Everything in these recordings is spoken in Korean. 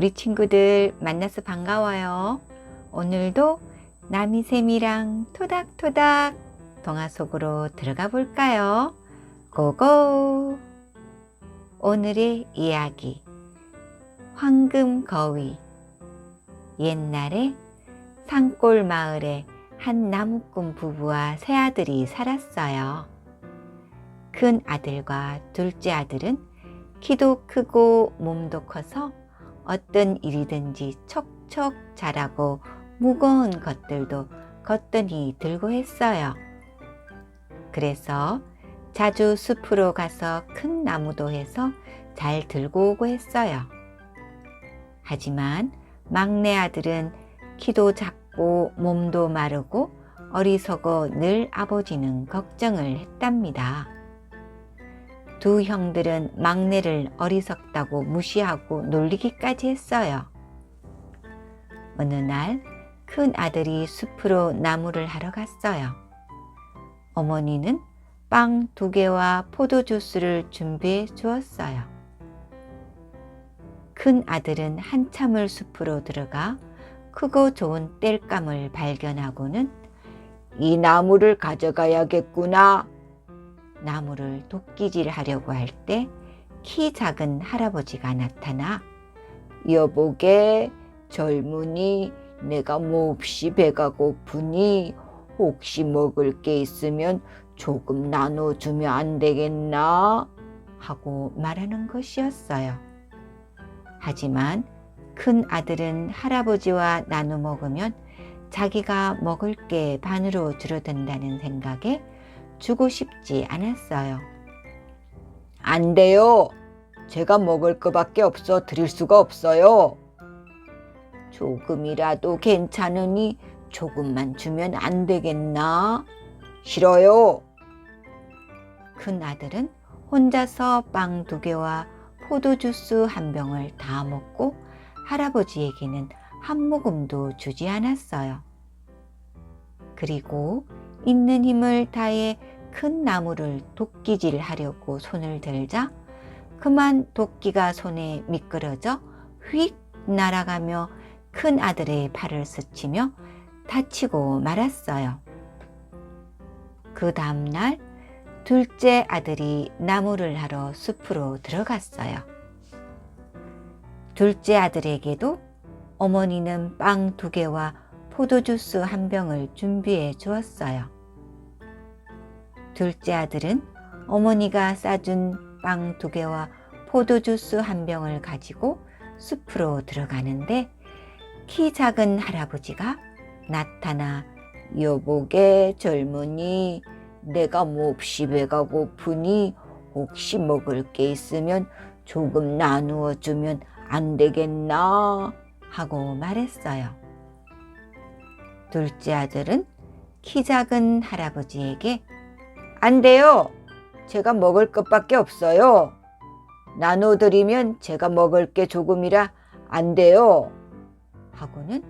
우리 친구들 만나서 반가워요. 오늘도 나미새미랑 토닥토닥 동화 속으로 들어가 볼까요? 고고! 오늘의 이야기 황금거위. 옛날에 산골 마을에 한 나무꾼 부부와 세 아들이 살았어요. 큰 아들과 둘째 아들은 키도 크고 몸도 커서 어떤 일이든지 척척 잘하고 무거운 것들도 거뜬히 들고 했어요. 그래서 자주 숲으로 가서 큰 나무도 해서 잘 들고 오고 했어요. 하지만 막내 아들은 키도 작고 몸도 마르고 어리석어 늘 아버지는 걱정을 했답니다. 두 형들은 막내를 어리석다고 무시하고 놀리기까지 했어요. 어느 날 큰 아들이 숲으로 나무를 하러 갔어요. 어머니는 빵 2개와 포도 주스를 준비해 주었어요. 큰 아들은 한참을 숲으로 들어가 크고 좋은 땔감을 발견하고는 이 나무를 가져가야겠구나. 나무를 도끼질하려고 할 때 키 작은 할아버지가 나타나 여보게 젊은이 내가 몹시 배가 고프니 혹시 먹을 게 있으면 조금 나눠주면 안 되겠나? 하고 말하는 것이었어요. 하지만 큰 아들은 할아버지와 나눠 먹으면 자기가 먹을 게 반으로 줄어든다는 생각에 주고 싶지 않았어요. 안 돼요. 제가 먹을 것밖에 없어 드릴 수가 없어요. 조금이라도 괜찮으니 조금만 주면 안 되겠나? 싫어요. 큰 아들은 혼자서 빵 2개와 포도 주스 1병을 다 먹고 할아버지에게는 한 모금도 주지 않았어요. 그리고 있는 힘을 다해 큰 나무를 도끼질하려고 손을 들자 그만 도끼가 손에 미끄러져 휙 날아가며 큰 아들의 팔을 스치며 다치고 말았어요. 그 다음날 둘째 아들이 나무를 하러 숲으로 들어갔어요. 둘째 아들에게도 어머니는 빵 2개와 포도주스 1병을 준비해 주었어요. 둘째 아들은 어머니가 싸준 빵 2개와 포도주스 1병을 가지고 숲으로 들어가는데 키 작은 할아버지가 나타나 여보게 젊은이 내가 몹시 배가 고프니 혹시 먹을 게 있으면 조금 나누어 주면 안 되겠나? 하고 말했어요. 둘째 아들은 키 작은 할아버지에게 안 돼요. 제가 먹을 것밖에 없어요. 나눠드리면 제가 먹을 게 조금이라 안 돼요. 하고는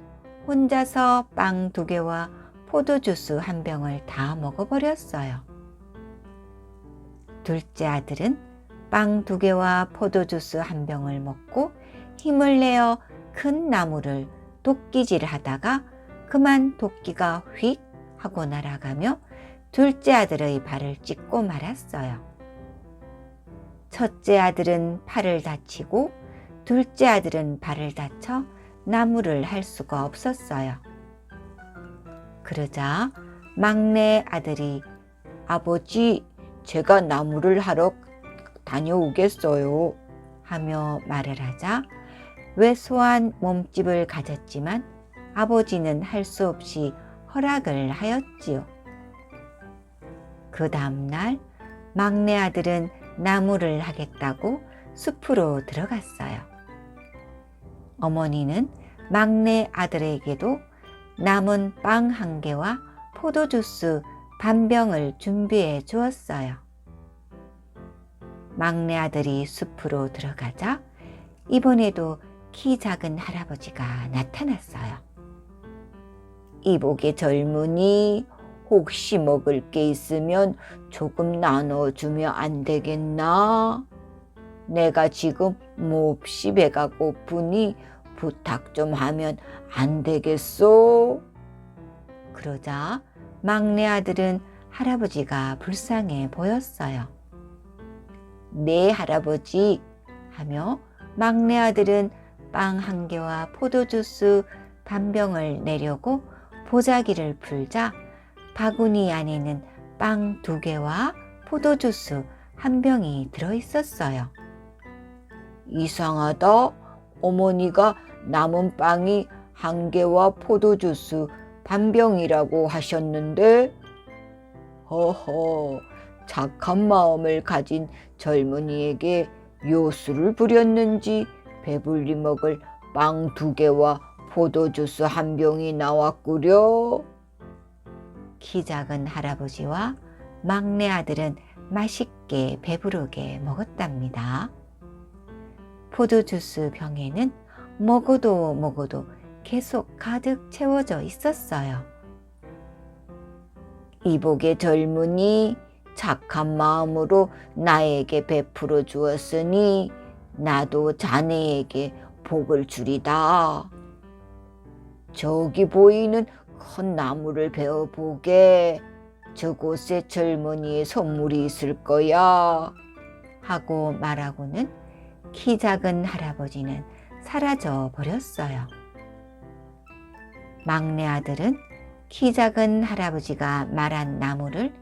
혼자서 빵 2개와 포도주스 1병을 다 먹어버렸어요. 둘째 아들은 빵 2개와 포도주스 1병을 먹고 힘을 내어 큰 나무를 도끼질하다가 그만 도끼가 휙 하고 날아가며 둘째 아들의 발을 찢고 말았어요. 첫째 아들은 팔을 다치고 둘째 아들은 발을 다쳐 나무를 할 수가 없었어요. 그러자 막내 아들이 아버지 제가 나무를 하러 다녀오겠어요 하며 말을 하자 왜소한 몸집을 가졌지만 아버지는 할 수 없이 허락을 하였지요. 그 다음날 막내 아들은 나무를 하겠다고 숲으로 들어갔어요. 어머니는 막내 아들에게도 남은 빵 1개와 포도주스 반병을 준비해 주었어요. 막내 아들이 숲으로 들어가자 이번에도 키 작은 할아버지가 나타났어요. 이보게 젊은이 혹시 먹을 게 있으면 조금 나눠주면 안 되겠나? 내가 지금 몹시 배가 고프니 부탁 좀 하면 안 되겠소? 그러자 막내 아들은 할아버지가 불쌍해 보였어요. 네, 할아버지 하며 막내 아들은 빵 한 개와 포도주스 반 병을 내려고 보자기를 풀자 바구니 안에는 빵 2개와 포도주스 한 병이 들어있었어요. 이상하다. 어머니가 남은 빵이 1개와 포도주스 반 병이라고 하셨는데? 허허, 착한 마음을 가진 젊은이에게 요술을 부렸는지 배불리 먹을 빵 2개와 포도주스 한 병이 나왔구려. 키 작은 할아버지와 막내 아들은 맛있게 배부르게 먹었답니다. 포도주스 병에는 먹어도 계속 가득 채워져 있었어요. 이복의 젊은이 착한 마음으로 나에게 베풀어 주었으니 나도 자네에게 복을 주리다. 저기 보이는 큰 나무를 베어보게. 저곳에 젊은이의 선물이 있을 거야. 하고 말하고는 키 작은 할아버지는 사라져 버렸어요. 막내 아들은 키 작은 할아버지가 말한 나무를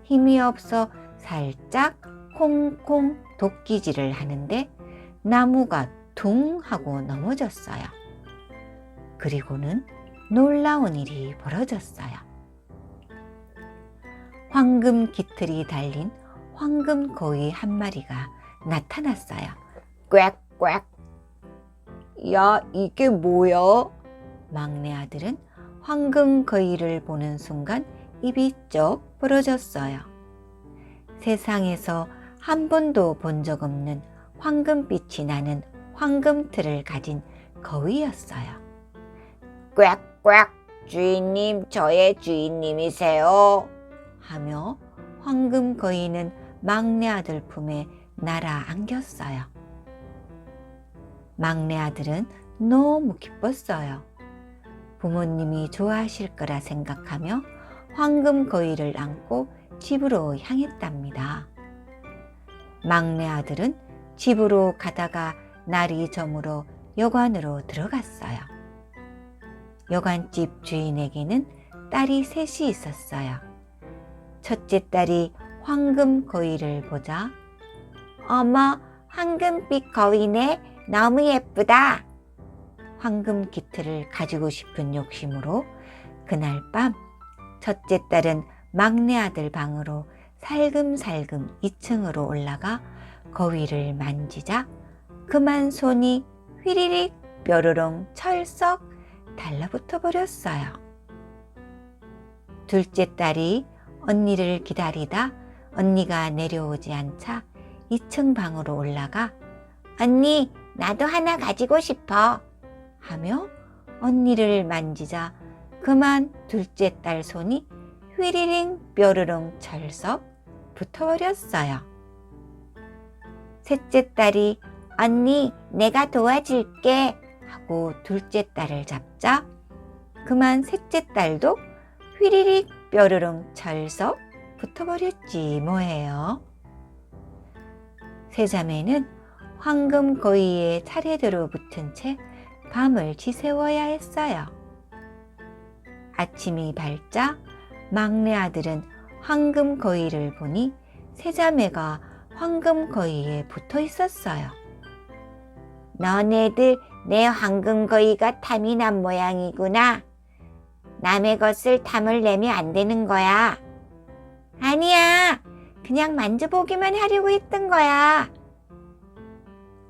힘이 없어 살짝 콩콩 도끼질을 하는데 나무가 둥 하고 넘어졌어요. 그리고는 놀라운 일이 벌어졌어요. 황금 깃털이 달린 황금 거위 한 마리가 나타났어요. 꽥꽥. 야, 이게 뭐야? 막내 아들은 황금 거위를 보는 순간 입이 쩍 벌어졌어요. 세상에서 한 번도 본 적 없는 황금빛이 나는 황금틀을 가진 거위였어요. 꽥꽥, 주인님, 저의 주인님이세요. 하며 황금 거위는 막내 아들 품에 날아 안겼어요. 막내 아들은 너무 기뻤어요. 부모님이 좋아하실 거라 생각하며 황금 거위를 안고 집으로 향했답니다. 막내 아들은 집으로 가다가 날이 저물어 여관으로 들어갔어요. 여관집 주인에게는 딸이 3이 있었어요. 첫째 딸이 황금 거위를 보자 어머, 황금빛 거위네. 너무 예쁘다. 황금 깃털을 가지고 싶은 욕심으로 그날 밤 첫째 딸은 막내 아들 방으로 살금살금 2층으로 올라가 거위를 만지자 그만 손이 휘리릭 뾰로롱 철썩 달라붙어 버렸어요. 둘째 딸이 언니를 기다리다 언니가 내려오지 않자 2층 방으로 올라가 언니, 나도 하나 가지고 싶어 하며 언니를 만지자 그만 둘째 딸 손이 휘리링 뾰르릉 철썩 붙어버렸어요. 셋째 딸이 언니, 내가 도와줄게 하고 둘째 딸을 잡자 그만 셋째 딸도 휘리릭 뾰르릉 철썩 붙어버렸지 뭐예요. 세 자매는 황금 거위에 차례대로 붙은 채 밤을 지새워야 했어요. 아침이 밝자 막내 아들은 황금 거위를 보니 세 자매가 황금 거위에 붙어 있었어요. 너네들 내 황금 거위가 탐이 난 모양이구나. 남의 것을 탐을 내면 안 되는 거야. 아니야, 그냥 만져보기만 하려고 했던 거야.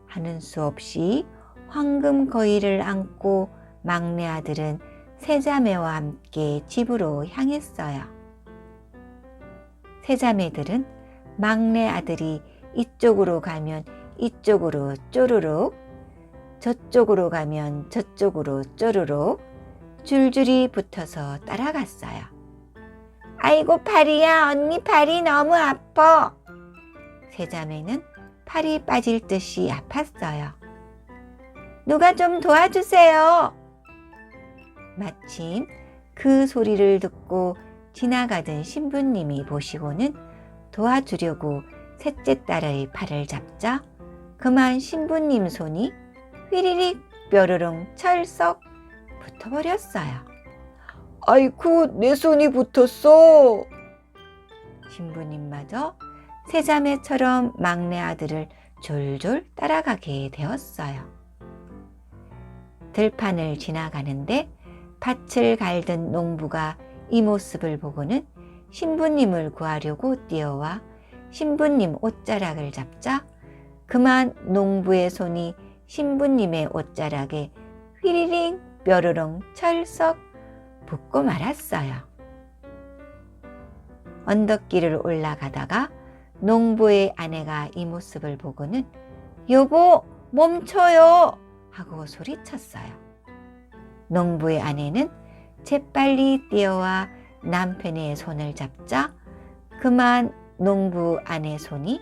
하는 수 없이 황금 거위를 안고 막내 아들은 세 자매와 함께 집으로 향했어요. 세 자매들은 막내 아들이 이쪽으로 가면 이쪽으로 쪼르륵, 저쪽으로 가면 저쪽으로 쪼르륵 줄줄이 붙어서 따라갔어요. 아이고 팔이야, 언니 팔이 너무 아파. 세 자매는 팔이 빠질 듯이 아팠어요. 누가 좀 도와주세요. 마침 그 소리를 듣고 지나가던 신부님이 보시고는 도와주려고 셋째 딸의 팔을 잡자 그만 신부님 손이 휘리릭 뾰로롱 철썩 붙어버렸어요. 아이쿠, 내 손이 붙었어. 신부님마저 세자매처럼 막내 아들을 졸졸 따라가게 되었어요. 들판을 지나가는데 밭을 갈던 농부가 이 모습을 보고는 신부님을 구하려고 뛰어와 신부님 옷자락을 잡자 그만 농부의 손이 신부님의 옷자락에 휘리링 뾰로롱 철썩 붙고 말았어요. 언덕길을 올라가다가 농부의 아내가 이 모습을 보고는 여보, 멈춰요 하고 소리쳤어요. 농부의 아내는 재빨리 뛰어와 남편의 손을 잡자 그만 농부 아내 손이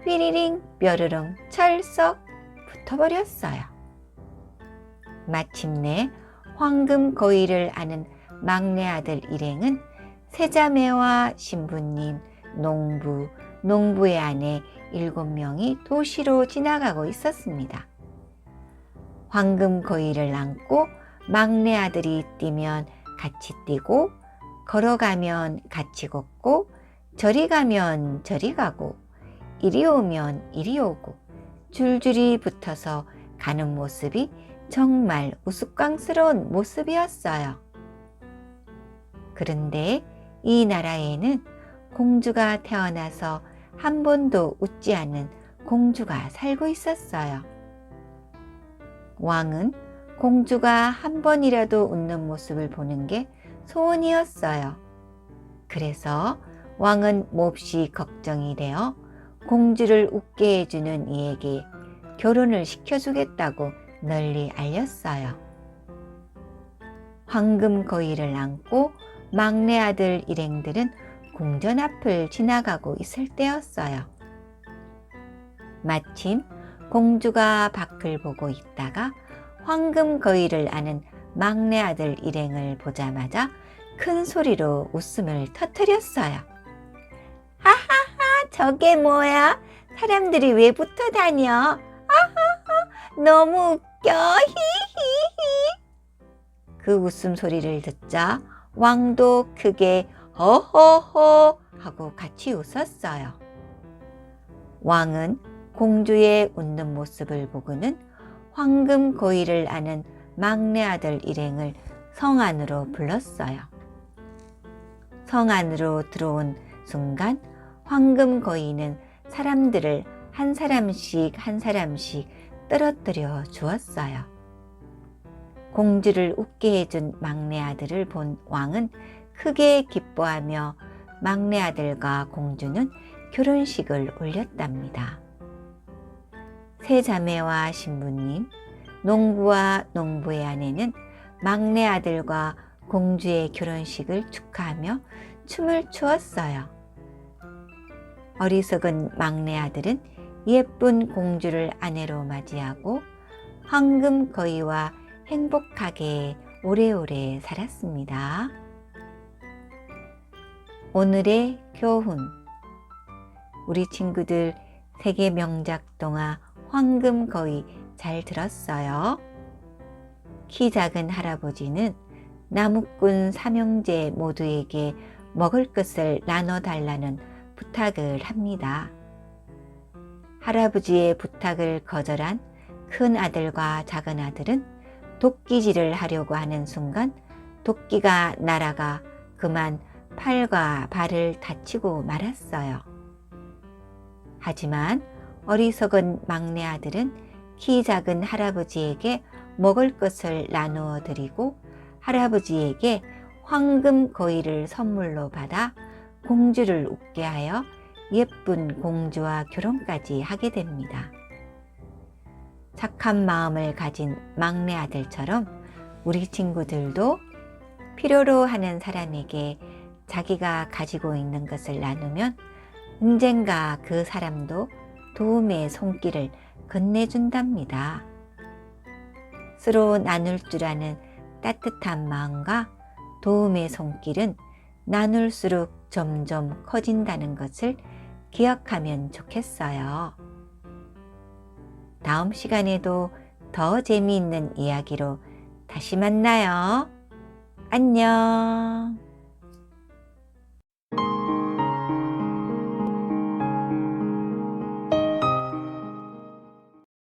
휘리링 뾰로롱 철썩 붙어버렸어요. 마침내 황금 고의를 아는 막내 아들 일행은 세자매와 신부님, 농부, 농부의 아내 7명이 도시로 지나가고 있었습니다. 황금 고의를 안고 막내 아들이 뛰면 같이 뛰고 걸어가면 같이 걷고 저리 가면 저리 가고 이리 오면 이리 오고 줄줄이 붙어서 가는 모습이 정말 우스꽝스러운 모습이었어요. 그런데 이 나라에는 공주가 태어나서 한 번도 웃지 않은 공주가 살고 있었어요. 왕은 공주가 한 번이라도 웃는 모습을 보는 게 소원이었어요. 그래서 왕은 몹시 걱정이 되어 공주를 웃게 해주는 이에게 결혼을 시켜주겠다고 널리 알렸어요. 황금 고의를 안고 막내 아들 일행들은 궁전 앞을 지나가고 있을 때였어요. 마침 공주가 밖을 보고 있다가 황금 고의를 아는 막내 아들 일행을 보자마자 큰 소리로 웃음을 터뜨렸어요. 하하하, 저게 뭐야? 사람들이 왜 붙어 다녀? 하하하, 너무 웃겨. 히히히. 그 웃음소리를 듣자 왕도 크게 허허허 하고 같이 웃었어요. 왕은 공주의 웃는 모습을 보고는 황금 고의를 아는 막내 아들 일행을 성 안으로 불렀어요. 성 안으로 들어온 순간 황금 고의는 사람들을 한 사람씩 한 사람씩 떨어뜨려 주었어요. 공주를 웃게 해준 막내 아들을 본 왕은 크게 기뻐하며 막내 아들과 공주는 결혼식을 올렸답니다. 세 자매와 신부님, 농부와 농부의 아내는 막내 아들과 공주의 결혼식을 축하하며 춤을 추었어요. 어리석은 막내 아들은 예쁜 공주를 아내로 맞이하고 황금 고의와 행복하게 오래오래 살았습니다. 오늘의 교훈. 우리 친구들 세계 명작 동화 황금 고의 잘 들었어요? 키 작은 할아버지는 나무꾼 삼형제 모두에게 먹을 것을 나눠달라는 부탁을 합니다. 할아버지의 부탁을 거절한 큰 아들과 작은 아들은 도끼질을 하려고 하는 순간 도끼가 날아가 그만 팔과 발을 다치고 말았어요. 하지만 어리석은 막내 아들은 키 작은 할아버지에게 먹을 것을 나누어 드리고 할아버지에게 황금 고의를 선물로 받아 공주를 웃게 하여 예쁜 공주와 결혼까지 하게 됩니다. 착한 마음을 가진 막내 아들처럼 우리 친구들도 필요로 하는 사람에게 자기가 가지고 있는 것을 나누면 언젠가 그 사람도 도움의 손길을 건네준답니다. 스스로 나눌 줄 아는 따뜻한 마음과 도움의 손길은 나눌수록 점점 커진다는 것을 기억하면 좋겠어요. 다음 시간에도 더 재미있는 이야기로 다시 만나요. 안녕.